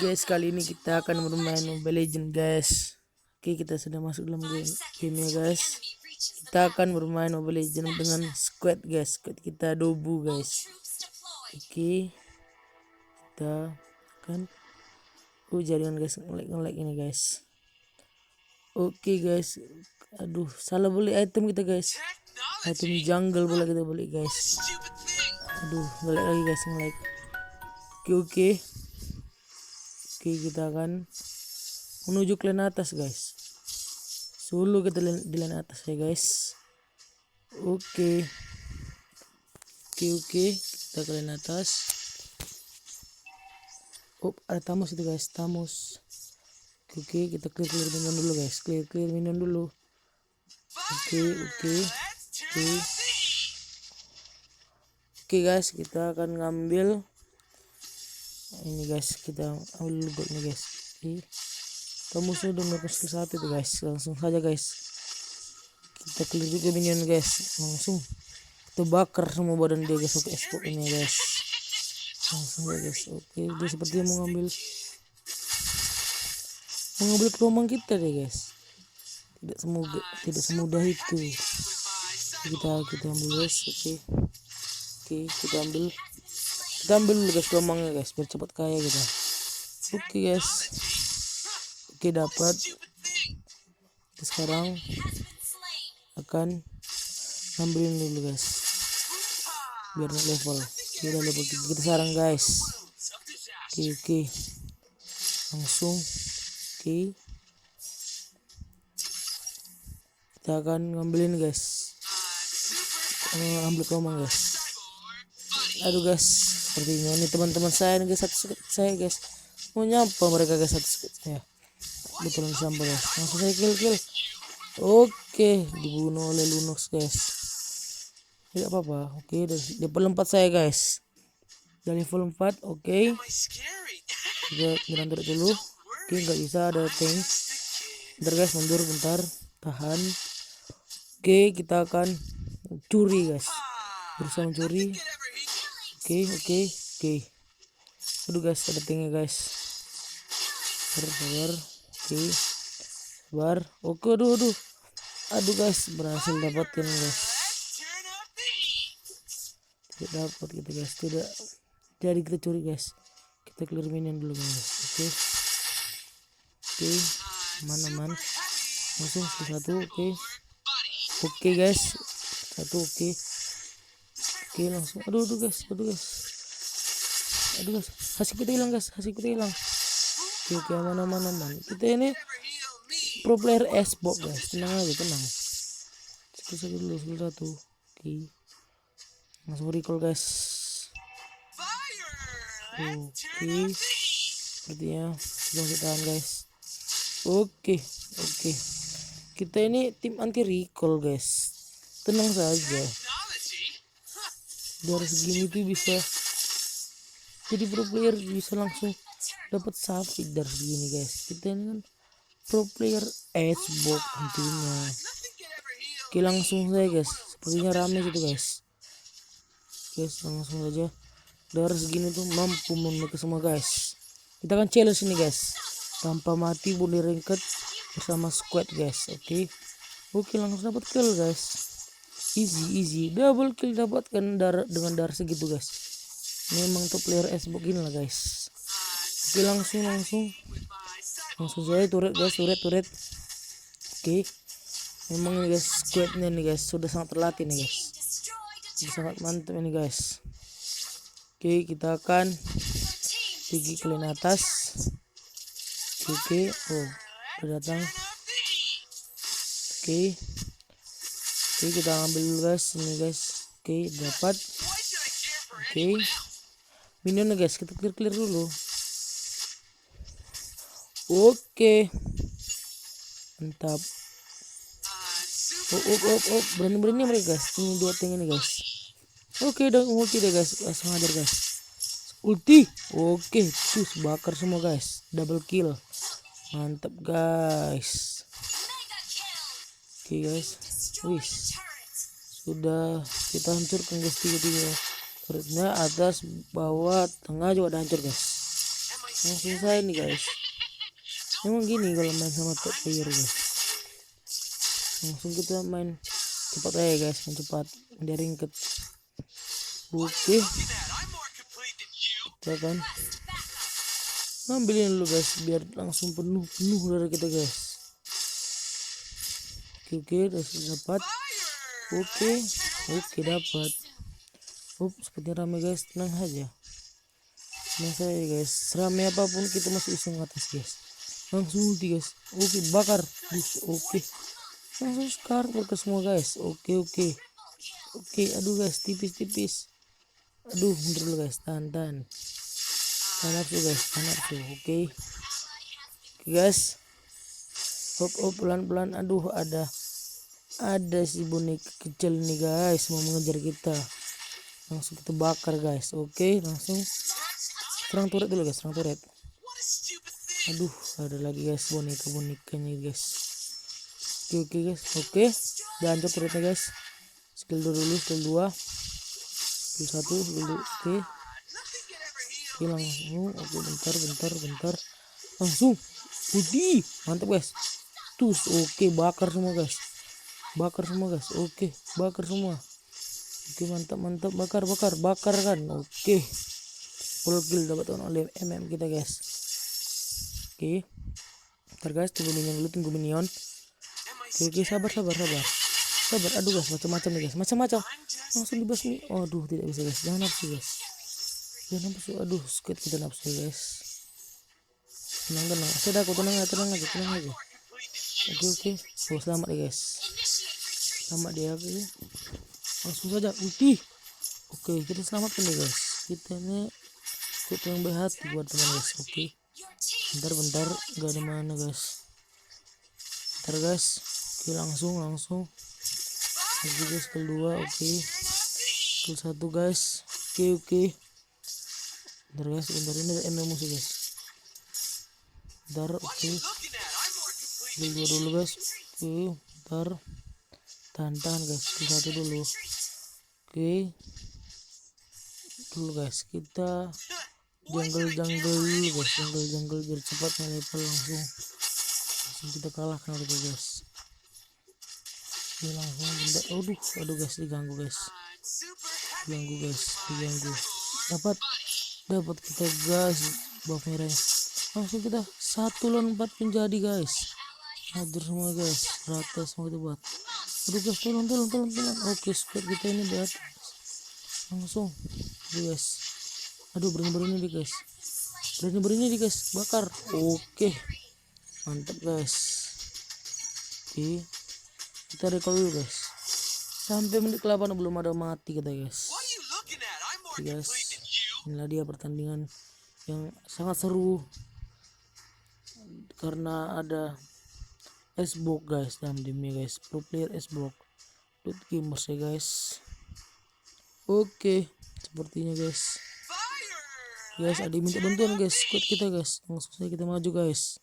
guys, kali ini kita akan bermain Mobile Legends guys. Oke, kita sudah masuk dalam game ya guys. Kita akan bermain Mobile Legends dengan squad guys. Squad kita Dobu guys. Oke, kita akan jaringan guys, nge-lag ini guys. Oke guys, aduh salah beli item kita guys. Item jungle boleh kita beli guys. Aduh nge-lag lagi guys, nge-lag. Oke. Oke, kita akan menuju ke lane atas guys. Solo kita di lane atas ya guys. Oke. Kita ke lane atas. Oh, ada Tamus itu guys, Tamus. Oke, kita clear minion dulu guys. Clear minion dulu. Oke guys, kita akan ngambil ini guys, kita ambil dulu goldnya guys. Oke, musuh udah melakukan skill 1 itu guys. Langsung saja guys, kita clear juga minion guys. Langsung kita bakar semua badan dia guys. Oke, espok ini guys, langsung aja guys. Oke, dia sepertinya mau ngambil kelomang kita deh guys. Tidak semudah itu. Kita ambil guys. Oke, kita ambil dulu guys kelomangnya guys, biar cepat kaya kita. Oke guys. Oke, dapat. Kita sekarang akan ngambilin dulu guys, biar naik level. Kita level 3, kita sarang guys. Oke. Langsung. Oke. Kita akan ngambilin guys. Ambil kelomang guys. Aduh guys, sepertinya ini teman-teman saya nih guys, satu saya guys mau nyampe mereka guys, satu saya betulan sampah guys. Langsung saya kill. Oke, dibunuh oleh Lunox guys. Tidak apa-apa. Oke, dari level 4 saya guys, dari level 4. Oke, kita menyerang dulu. Oke, nggak bisa, ada tank. Bentar guys, mundur bentar, tahan. Oke, kita akan curi guys, berusaha mencuri. Oke. Aduh guys, ada tanknya guys. Sabar. Oke, sabar. Oke, aduh guys, berhasil dapatkan guys. Tidak dapat kita guys, tidak jadi kita curi guys. Kita clear minion dulu guys. Oke, aman. Langsung satu. Oke guys, satu. Oke, langsung. Aduh guys. Hasik kita hilang guys. Oke, aman. Kita ini pro player Xbox guys. Tenang aja, tenang. Skill satu. Oke, langsung recall guys. Oke, sepertinya kita tahan guys. Oke. Kita ini tim anti recall guys. Tenang saja. Dari segini tuh bisa jadi pro player, bisa langsung dapat sapi dari segini guys. Kita ini kan pro player Xbox tentunya. Oke, langsung saja guys, sepertinya rame gitu guys. Langsung saja dari segini tuh mampu memiliki semua guys. Kita akan challenge ini guys, tanpa mati boleh ranked bersama squad guys. Oke, langsung dapat kill guys. Easy double kill dapatkan dengan darah segitu guys. Memang top player Xbox gini lah guys. Oke, langsung saya turret guys, turret. Oke, memang ini guys squadnya nih guys sudah sangat terlatih nih guys, sudah sangat mantap ini guys. Oke, kita akan pergi ke lane atas. Oke, udah datang. Oke, kita ambil dulu guys ini guys. Oke, dapat. Oke, minion guys, kita clear dulu. Oke, mantap. Berani mereka guys, ini 2 tank ini guys. Oke, udah ulti deh guys, langsung ajar guys, ulti. Oke, terus bakar semua guys, double kill, mantap guys. Oke guys, sudah kita hancurkan guys 3-3. Turretnya atas, bawah, tengah juga udah hancur guys. langsung selesai nih guys. Emang gini kalau main sama top player guys, langsung kita main cepat aja guys, main cepat dia ringket. Oke, kita kan ngambilin dulu guys biar langsung penuh darah kita guys. Oke, udah dapat. Oke, dapat. Sepertinya rame guys, tenang aja. Tenang saja guys, serame apapun kita masih bisa ngatas guys. Langsung ulti guys. Oke, bakar. Oke. Langsung scar ke semua guys. Oke. Aduh guys, tipis. Aduh, mundur dulu guys. Tahan nafsu guys, tahan nafsu. Oke guys. Hop pelan-pelan. Aduh, ada si boneka kecil nih guys mau mengejar kita. Langsung kita bakar guys. Oke, langsung serang turret dulu guys, serang turret. Aduh, ada lagi guys bonekanya guys. Oke guys. Oke, udah hancur turretnya guys. Skill 2 dulu, skill 2, skill 1, skill 2. Oke, langsung. Oke, bentar. Langsung. Udih, mantap guys. Oke, bakar semua guys. Oke, bakar semua. Oke, mantap. Bakar kan. Oke, full kill dapat oleh MM kita guys. Oke, ntar guys, tunggu minion. Oke, sabar. Aduh guys, macam-macam nih guys, langsung dibasmi. Aduh, tidak bisa guys, jangan nafsu guys. Aduh, squid kita nafsu guys. Tenang. Sudah, aku tenang aja. Oke. Selamat ya guys. Selamat dia. Langsung saja ulti. Oke, kita selamatkan deh guys. Kita ini ikut yang berhati buat teman guys. Oke. Bentar, nggak ada mana guys. Bentar guys. Oke, langsung. Oke guys, skill 2. Oke. Skill 1 guys. Oke. Bentar guys, ini ada MM musuh guys. Bentar, oke. Skill 2 dulu guys. Oke, bentar. Tahan guys, skill 1 dulu. Oke. Dulu guys, kita jungle dulu guys. Jungle biar cepat level langsung kita kalahkan gitu guys. Oke, langsung bentar. Aduh guys, diganggu guys. Dapat kita guys buff merahnya. Langsung kita 1 lawan 4 menjadi guys. Hadir semua guys, rata semua kita buat. Aduh guys, tolong. Oke, squad kita ini di atas. Langsung. Aduh guys. Aduh, berani guys. Berani guys, bakar. Oke. Mantap guys. Oke. Kita recall dulu guys. Sampai menit ke-8 belum ada mati kita guys. Oke guys. Inilah dia pertandingan yang sangat seru karena ada Xbox guys dalam timnya guys, pro player Xbox gamers ya guys. Oke, sepertinya guys ada minta bantuan guys, squad kita guys. Langsung saja kita maju guys,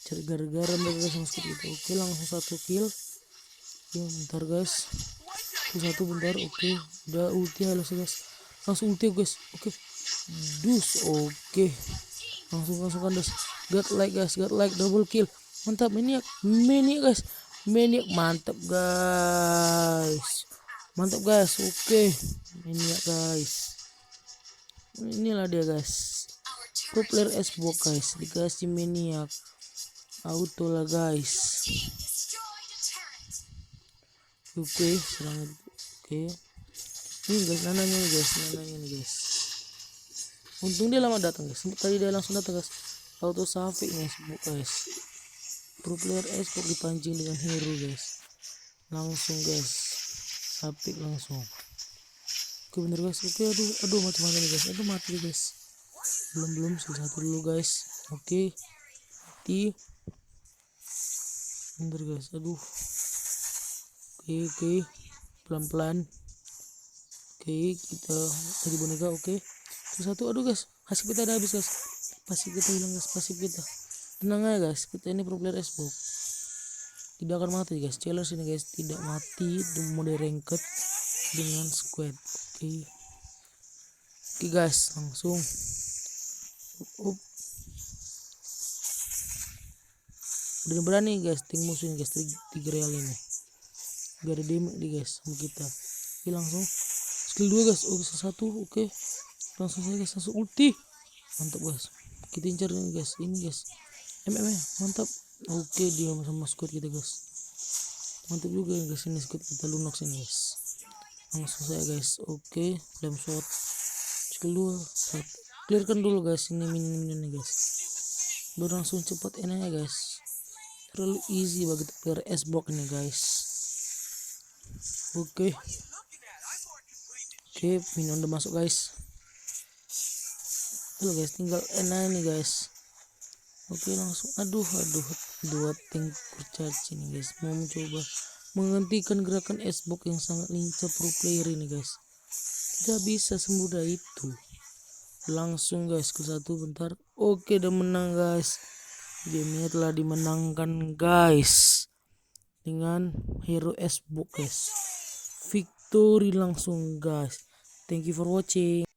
cari gara-gara mereka guys sama squad kita. Oke, langsung 1 kill. Oke, bentar guys, bentar. Oke, udah ulti halus guys, langsung ulti guys. Oke, oke, langsung kan guys. God like double kill. Mantap, maniak guys. Mantap guys. Oke, maniak guys. Inilah dia guys, pro player Xbox guys, dikasih maniak auto lah guys. Oke, serangan. Oke, ini guys, nananya nih guys. Untung dia lama datang guys. Tadi dia langsung datang guys, auto safik guys. Pro player Xbox dipancing dengan hero guys. Langsung guys, safik langsung. Oke, bener guys. Oke, aduh macam-macam nih guys. Aduh, mati guys. Belum skill 1 dulu guys. Oke, mati. Bener guys. Aduh. Oke. Pelan-pelan. Oke, kita tadi boneka. Oke. Skill 1. Aduh guys, pasif kita udah habis guys. Pasif kita hilang guys, Tenang aja guys, kita ini pro player Xbox. Tidak akan mati guys. Challenge ini guys, tidak mati di mode ranked dengan squad. Oke guys, langsung berani guys ting musuh ini guys 3 real ini. Gak ada damage nih guys sama kita. Oke langsung skill 2 guys. Oke satu oke. Langsung saya guys langsung ulti. Mantap guys. Kita incar ini guys. Ini guys. Mantap. Oke dia sama squad kita guys. Mantap juga guys ini squad kita Lunox ini guys. Langsung saya guys. Oke flame shot. Skill 2. Clearkan dulu guys ini minion guys. Baru langsung cepat enaknya guys. Terlalu easy bagi player S-Box ini guys. Oke, minion udah masuk guys. Tuh guys tinggal enak nih guys. Oke langsung aduh 2 tank kurcaci nih guys. Mau mencoba menghentikan gerakan S-Box yang sangat lincah pro player ini guys. Tidak bisa semudah itu. Langsung guys ke 1 bentar. Oke udah menang guys. Gamenya telah dimenangkan guys dengan hero S-Box guys. Victory langsung guys. Thank you for watching.